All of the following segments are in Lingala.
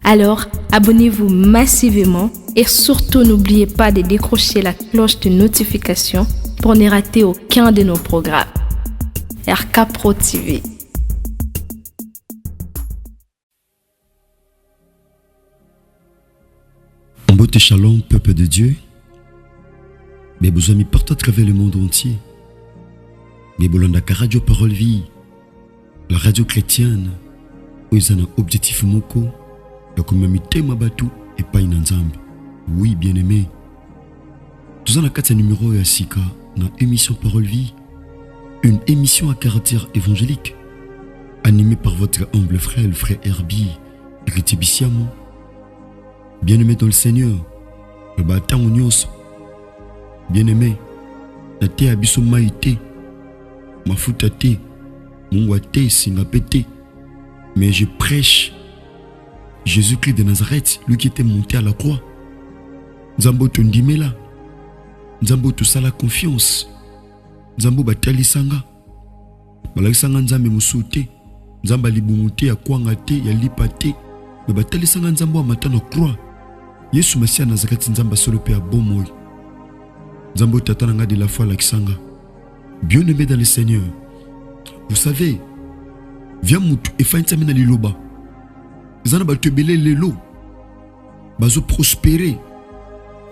Alors, abonnez-vous massivement et surtout n'oubliez pas de décrocher la cloche de notification pour ne rater aucun de nos programmes. RK Pro TV. Mbote Shalom, peuple de Dieu. Mes beaux amis partout à travers le monde entier. Mes bolandaka radio Parole Vie, la radio chrétienne, où ils ont un objectif moko, la communauté Mabatu et pas une ensemble. Oui, bien-aimé. Nous avons un numéro à Sika, dans l'émission Parole Vie, une émission à caractère évangélique, animée par votre humble frère, le frère Herbie Ritibisiamo. Bien-aimé dans le Seigneur, le bâtard unios. Bien-aimé, la te abisso maïté, ma foutate, mon wate, singapete. Mais je prêche Jésus-Christ de Nazareth, lui qui était monté à la croix. Nzambo tondimela, Nzambo tout ça la confiance. Nzambo batali sanga, balaki sanga Nzambe musute, Nzamba libumuté ya kwangate, ya lipate, mais batali sanga Nzambo amata na croix. Yesu Masia Nazareth Nzamba solo pe a bomoy. Nzambo tatananga de la foi la kisanga. Bien-aimé dans le Seigneur, vous savez, viens moutou et fain tsamina liloba. Zana ba tebele lelo. Bazo prospérer.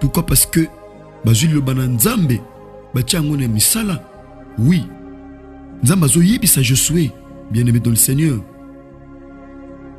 Pourquoi? Parce que bazo liloba na Nzambe, ba tiangone misala. Oui. Nzamba zo yebisa Josué, bien-aimé dans le Seigneur. Dans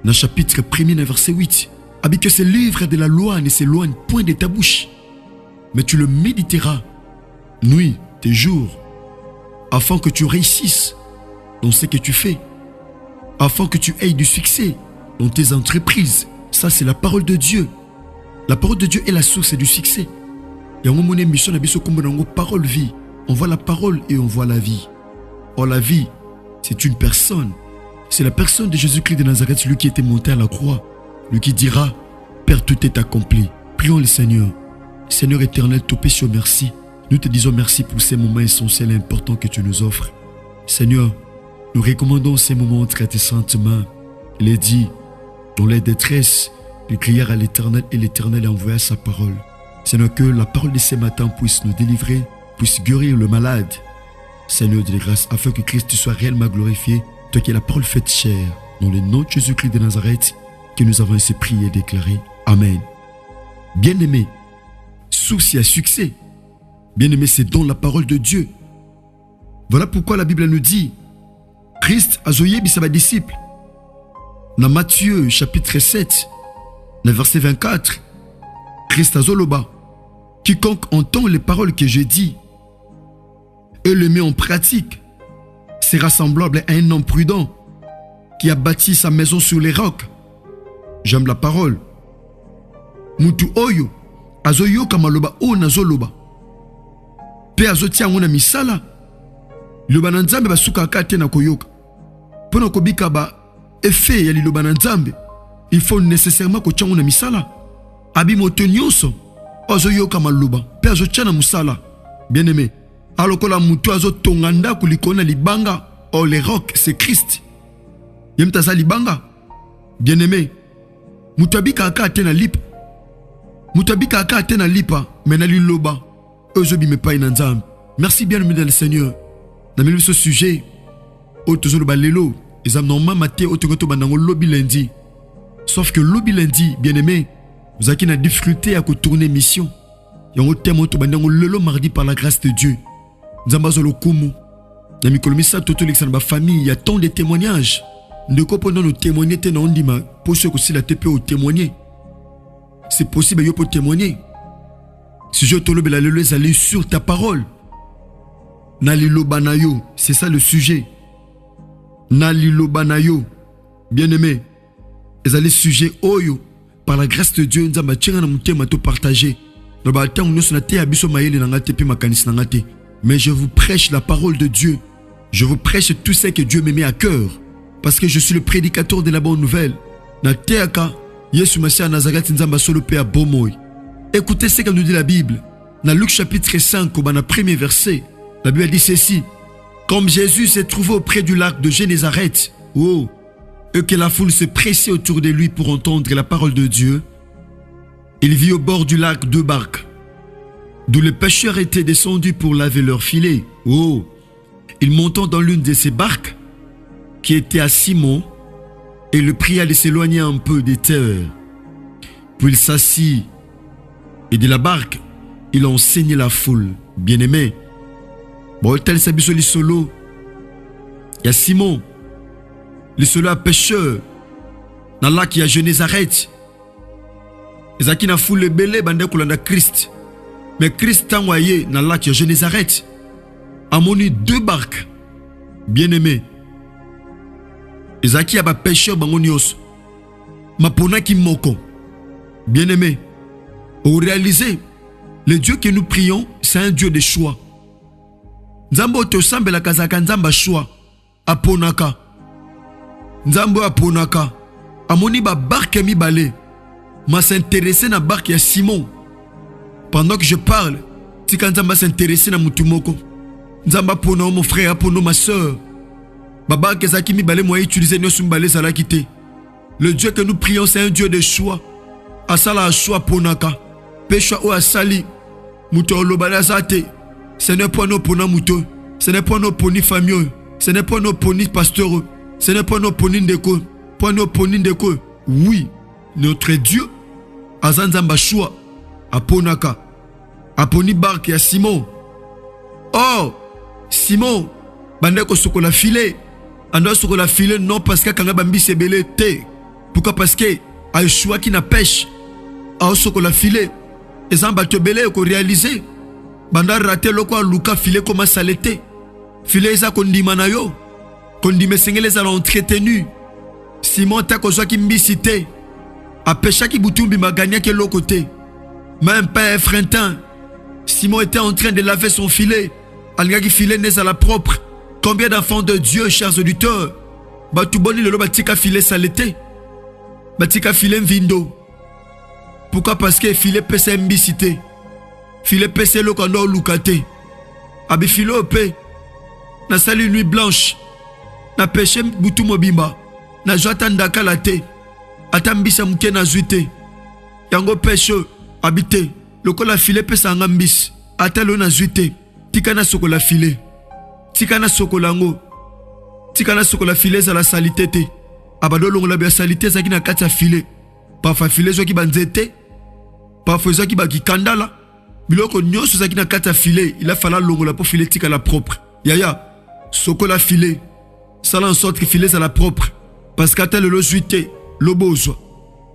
le chapitre 1er, verset 8. Abi que ce livre de la loi ne s'éloigne point de ta bouche, mais tu le méditeras nuit et jour, afin que tu réussisses dans ce que tu fais, afin que tu aies du succès dans tes entreprises. Ça, c'est la parole de Dieu. La parole de Dieu est la source du succès. Et on a mission à parole vie. On voit la parole et on voit la vie. Or, la vie, c'est une personne. C'est la personne de Jésus-Christ de Nazareth, celui qui était monté à la croix. Lui qui dira, Père, tout est accompli. Prions le Seigneur. Seigneur éternel, tout péché, merci. Nous te disons merci pour ces moments essentiels et importants que tu nous offres. Seigneur, nous recommandons ces moments entre tes saintes mains. Il est dit, dans les détresses, de crier à l'Éternel et l'Éternel a envoyé sa parole. Seigneur, que la parole de ce matin puisse nous délivrer, puisse guérir le malade. Seigneur de grâce, afin que Christ soit réellement glorifié, toi qui es la parole faite chair, dans le nom de Jésus-Christ de Nazareth, que nous avons ainsi prié et déclaré. Amen. Bien-aimé, source à succès. Bien-aimé, c'est dans la parole de Dieu. Voilà pourquoi la Bible nous dit, Christ a zoyé bisaba disciple. Dans Matthieu chapitre 7, dans verset 24, Christ a zoloba. Quiconque entend les paroles que je dis et le met en pratique sera semblable à un homme prudent qui a bâti sa maison sur les rocs. J'aime la parole. Mutu oyo azoyo kamaloba o nazoloba. Pe azotia ngona misala. Liloba na Nzambe basuka akate na koyoka. Pona kobika ba effet ya liloba na Nzambe, il faut nécessairement ko tia ngona misala. Abi moto nyonso azoyo kamaloba, pe azotia na musala. Bien-aimé, alokola mutu azotonga ndako likona libanga, oh les rocs c'est Christ. Yemtaza libanga. Bien-aimé, mutabika akate na lipa. Mutabika akate na lipa, mena liloba. Ozobi me pa inanzam. Merci bien-aimé dans le Seigneur. Dans le ce sujet, otozoloba lelo, ezam normal maté otogoto banango lobi lundi. Sauf que lobi lundi, bien-aimé, vous avez une difficulté à tourner mission. Yango temo to banango lelo mardi par la grâce de Dieu. Nzambazolo kumu. Na mikolomisa toto l'exan ba famille, il y a tant de témoignages. Ne comprenons nos témoigner te na ondima pour ceux qui la TP au témoigner. C'est possible yo pour témoigner. Si je te le lelo aller sur ta parole. Nalilo banayo, c'est ça le sujet. Nalilo banayo. Bien-aimé, les allez sujet oyo par la grâce de Dieu nzamba tchenga na mutema to partager. No ba tangu nyonso na te abiso mayele na ngate pe makanisi na ngate. Mais je vous prêche la parole de Dieu. Je vous prêche tout ce que Dieu me met à cœur. Parce que je suis le prédicateur de la bonne nouvelle. Na teaka, Yesu Masia Nazareth nzamba solo pe a bomoy. Écoutez ce que nous dit la Bible. Dans Luc chapitre 5, au premier verset, la Bible dit ceci. Comme Jésus s'est trouvé auprès du lac de Génézareth, et que la foule se pressait autour de lui pour entendre la parole de Dieu, il vit au bord du lac 2 barques, d'où les pêcheurs étaient descendus pour laver leurs filets. Oh! Il montant dans l'une de ces barques, qui était à Simon, et le pria de s'éloigner un peu des terres. Puis il s'assit, et de la barque, il enseignait la foule. Bien-aimé, bon, tel s'abisso les solo. Il y a Simon, les solo à pêcheur, dans le lac il y a Génézareth. Les qui n'a foule le belé, bande kolanda Christ. Mais Christ a envoyé dans le lac il y a Génézareth. A moni 2 barques. Bien-aimé. Les qui a pas pêcheur bangonios. Ma pona qui moko. Bien-aimé. Vous réalisez, le Dieu que nous prions, c'est un Dieu de choix. Nzambo te semble la kazaka nzamba choix. Aponaka. Nzambo aponaka. Amoni ba barque mi balé. M'a s'intéressé na barque ya Simon. Pendant que je parle, tika nzamba s'intéressé na mutumoko. Nzamba pono mon frère, pono ma soeur. Baba kezaki mi balé moi utiliser nos sumbalé sala kité. Le Dieu que nous prions, c'est un Dieu de choix. Asala a choix ponaka. Péchoa ou asali. Muto lobala zate. Ce n'est pas nos pona muto. Ce n'est pas nos poni famille. Ce n'est pas nos poni pasteur. Ce n'est pas nos poni ndeko. Pas nos poni ndeko. Oui, notre Dieu azanzamba choix a ponaka. A poni barque ya Simon. Oh, Simon, bandeko sokola filet. Ando sokola filet non parce que kanga bambi se belé te. Pourquoi parce que a choix qui na pêche. A sokola filet. Et zamba te belé ko réaliser. Banda raté loko luka filet comme salete. Filet za kondima na yo. Kondime sengele za entretenu. Simon ta ko ki mbisité. A pêcha ki butumbi maganya ke lokote. Même pas effrentant. Simon était en train de laver son filet. Alga qui filet n'est à la propre. Combien d'enfants de Dieu, chers auditeurs, batuboni le batika filet salete. Batika filet vindo. Pourquoi? Parce que filet pese mbisité. Filet pese lo kando lukate. Abi filet ope. Na sali nuit blanche. Na pêche butu mobimba. Na joata ndaka late. Atambisa mke na zuite. Yango pêche habité. Lokola filet pesa ngambis. Atalo na zuite. Tika na sokola filet. Tika na sokolango. Tika na sokola filet za la salité. Abado longo la bia salité za ki na kati ya filet. Parfois filet zo ki banzete. Parfois zo ki ba ki kandala. Biloko nyonso za ki na kati ya filet. Il a fallu longo la pour filet tika la propre. Yaya. Sokola filet. Ça en sorte que filet za la propre. Parce qu'attend le zuite. Lobozo.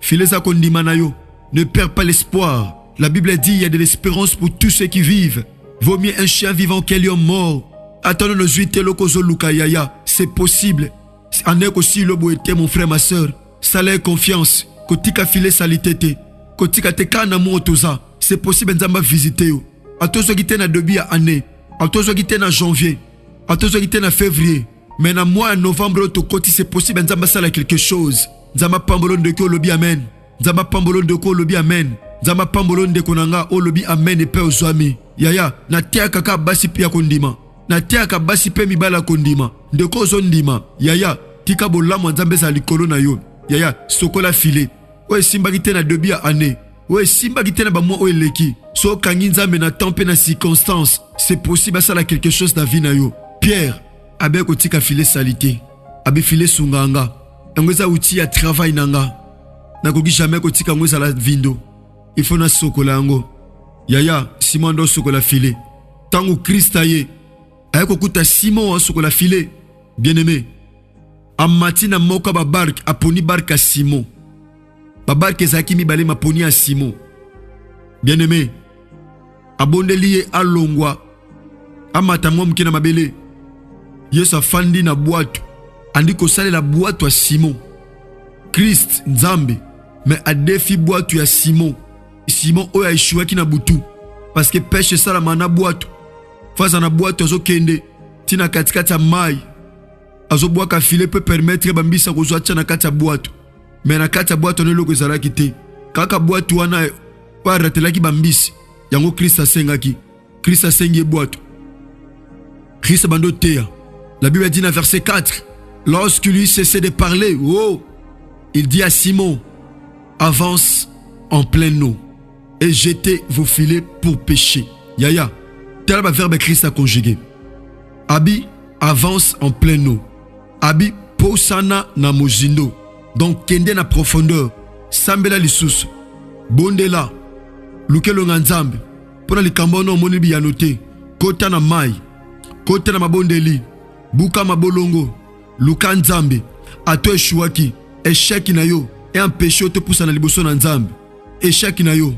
Filet za kondima na yo. Ne perds pas l'espoir. La Bible dit il y a de l'espérance pour tous ceux qui vivent. Vaut mieux un chien vivant qu'un lion mort. Attendons nos huit lokozo lukayaya. C'est possible. En est aussi lobo était mon frère, ma soeur. Salaire confiance. Kotika filet salitete. Kotika te kana motoza. C'est possible nzamba visiter yo. Atozo gite na debi à année. Atozo gite na janvier. Atozo gite na février. Mais na mois novembre to koti c'est possible nzamba sala quelque chose. Nzamba pambolon de ko lobi amen. Nzamba pambolon de ko lobi amen. Nzamba pambolon de konanga o lobi amen et paix aux amis. Yaya na tia kaka basi pia kondima. Na tia kaka basi pe mibala kondima. De ko zondima. Yaya tika bolamo nzambe za likolo na yo. Yaya sokola filet. Oye simba gite na debi à année. Oye simba gite na ba mois oye leki. So kangi nzambe na tempé na circonstance. C'est possible ça la quelque chose na vie na yo. Pierre abe ko tika filet salité. Abe filet sunganga. Ngoza outil ya travail nanga. Na koki jamais ko tika ngoza la vindo. Il faut na sokola ngo. Yaya Simon do sokola filet. Tango Christ aye. Aye ko kuta Simon sokola filet. Bien-aimé. Amatina moka ba barque aponi barque à Simon. Ba barque ezaki mi bale maponi à Simon. Bien-aimé. Abondeli alongwa. Amata mkina mabele. Yesu afandi na boîte. Andi ko sale la boîte à Simon. Christ nzambe mais a défi boîte à Simon. Simon oya échoué ki na butu parce que pêche ça la mana boîte. Face na boîte ozo kende tina katikati ya mai. Azo boîte ka filet peut permettre bambisa ko zoacha na kati ya boîte. Mais na kati ya boîte on eloko ezala kité. Kaka boîte wana pa ratela ki bambisi. Yango Christ asengaki. Christ asengi boîte. Christ bando teya. La Bible dit dans verset 4, Lorsqu'il lui cessait de parler, oh, il dit à Simon, avance en pleine eau et jetez vos filets pour pêcher. Yaya, tel est le verbe Christ à conjuguer. Abi, avance en pleine eau. Abi, posana na mozindo. Donc, kende na profondeur. Sambela lisusu. Bondela. Lukelo nganzambe. Pona likambono moni biyanote. Kota na mai. Kota na mabondeli. Buka mabolongo. Luka nzambe. Ato eshuaki. Esheki na yo. Et un péché te pousse na liboso na nzambe. Esheki na yo.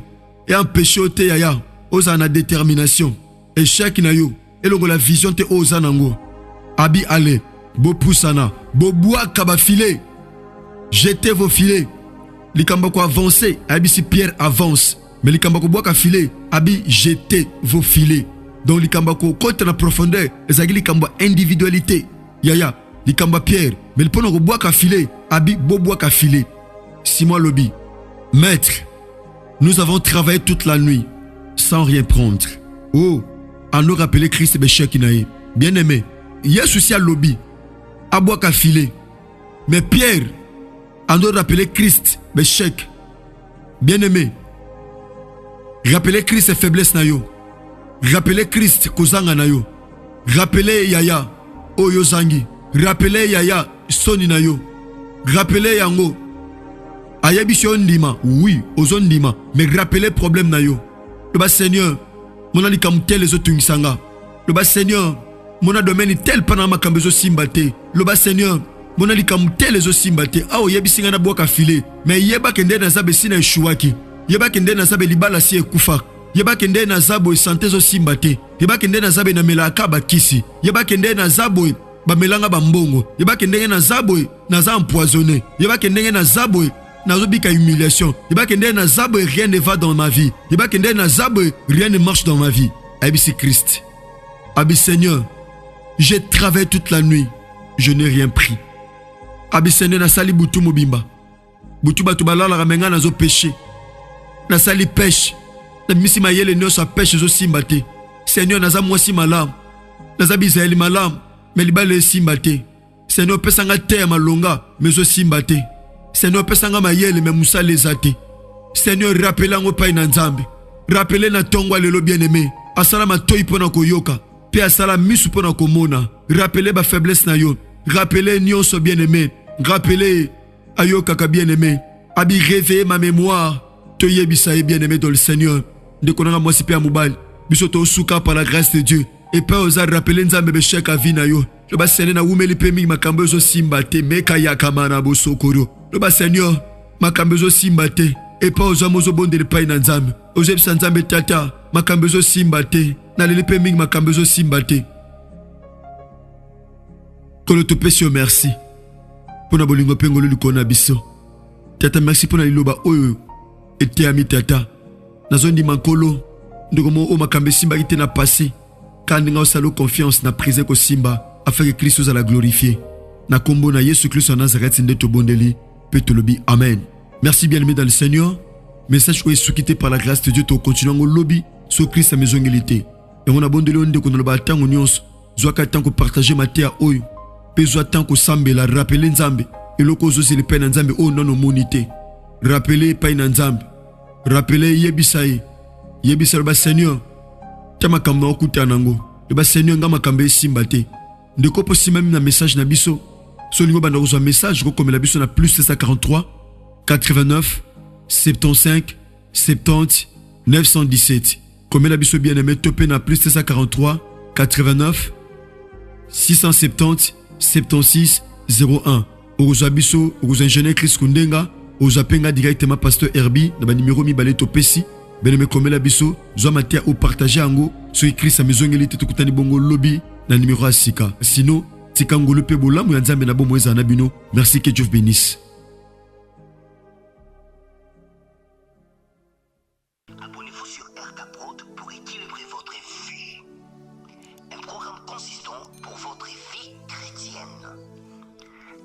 Et un péché te yaya. Oza na détermination. Esheki na yo. Et longo la vision te oza nango. Abi ale. Bo poussana. Bo bois kaba filet. Jetez vos filets. Likambako avancez. Abi si Pierre avance. Mais likambako bois ka filet. Abi jetez vos filets. Donc likambako côte na profondeur. Ezagi likamba individualité. Yaya. Likamba Pierre. Mais le pono bois ka filet. Abi bo bois ka filet. Simon Lobi. Maître. Nous avons travaillé toute la nuit. Sans rien prendre. Oh. À nous rappeler Christ Béchekinaï. Bien aimé. Yes aussi à Lobi. À bois ka filet. Mais Pierre. À nous rappeler Christ Béchek. Bien aimé. Rappelez Christ faiblesse na yo. Rappelez Christ kozanga na yo. Rappelez Yaya Oyo Zangi. Rappelez Yaya Soni na yo. Rappelez yango. Ayabisho ndima. Oui, ozo ndima. Mais rappelez problème na yo. Le bas Seigneur, mon ali kamtel les autres sanga. Le bas Seigneur, mon domaine tel panama kambezo simbate. Le bas Seigneur, mon ali kamtel les autres simbate. Ah yabisinga na boka filé. Mais yeba kende na zabe sina shuaki. Yeba kende na zabe libala si ekufa. Yeba kende na zabo santé zo simbate. Yeba kende na zabe na melaka bakisi. Yeba kende na zabo ba melanga bambongo. Yeba kende na zabo na za empoisonné. Yeba kende na zabo nazobika humiliation. Yeba kende na zabo rien ne va dans ma vie. Yeba kende na zabo rien ne marche dans ma vie. Abisi Christ. Abi Seigneur, j'ai travaillé toute la nuit. Je n'ai rien pris. Abi Seigneur na sali butu mobimba. Butu batu balala ramenga na zo péché. Na sali pêche. Na misi mayele nyo sa pêche zo simbate. Seigneur naza mwasi malam. Naza bizaeli malam. Mais libale simbate. Seigneur pesanga te malonga mais zo simbate. Seigneur pesanga mayele mais musa lezate. Seigneur rappelez ngo pa na nzambe. Rappelez na tongo lelo bien-aimé. Asala matoi pona koyoka. Pe asala misu pona komona. Rappelez ba faiblesse na yo. Rappelez nyonso bien-aimé. Rappelez ayoka ka bien-aimé. Abi réveiller ma mémoire. Te yebisa bien-aimé dans le Seigneur. De konanga mwasi pe amubali. Biso to suka par la grâce de Dieu. Et pas oser rappeler nzambe be sheka vina yo. Le bas Seigneur na wumeli pe mi makambo zo simbate meka yakamana bo sokoro. Le bas Seigneur makambo zo simbate et pas oser mozo bonde le pai na nzambe. Oser nzambe tata makambo zo simbate na le pe mi makambo zo simbate. Kolo to pesi merci. Pona bolingo pengolo likona biso. Tata merci pona liloba oyo. Et te ami tata. Na zondi mankolo ndeko mo o makambe simba ite na passé. Quand nous avons confiance na prise ko simba afin que Christ soit la glorifié. Na kombo na Yesu Christ en Nazareth ndeto bondeli petolobi amen. Merci bien-aimé dans le Seigneur. Message où est soukité par la grâce de Dieu to continuons au lobby sur Christ sa maison ngilité. Et on a bondeli onde ko na ba tango nyonso. Zoaka tango partager ma terre oyo. Pe zo tango sambela rappeler nzambe. Et loko zo se le peine nzambe o non monité. Rappeler pa na nzambe. Rappeler yebisaye. Yebisa le Seigneur. Tama kamna okuta nango. Le bas Seigneur nga makambe simbate. Ndeko posi même na message na biso. So lingo banda reçoit message ko comme la biso na plus 743 89 75 70 917. Comme la biso bien-aimé topé na plus 743 89 670 76 01. Reçoit biso reçoit ingénieur Chris Kundenga. Reçoit penga directement pasteur Herbie na ba numéro mi balé topesi. Bien-aimé comme la biso, zo matia ou partager ango, so écrit sa maison ngelite to kutani bongo lobby na numéro asika. Sinon, tika ngolo pe bola mu nzambe na bomo eza na bino. Merci que Dieu vous bénisse. Abonnez-vous sur RK Prod pour équilibrer votre vie. Un programme consistant pour votre vie chrétienne.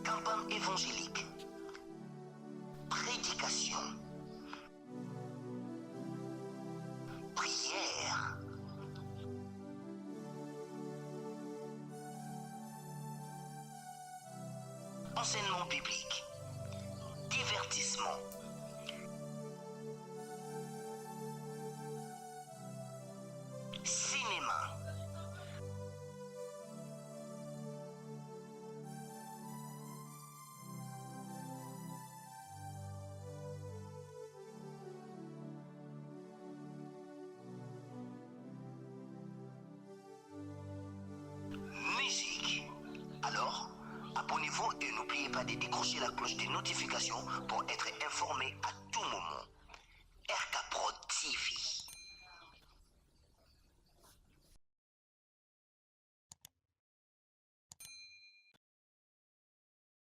Campagne évangélique. Prédication. Prière, enseignement biblique, divertissement, cinéma, musique. Alors, abonnez-vous et n'oubliez pas de décrocher la cloche des notifications pour être informé à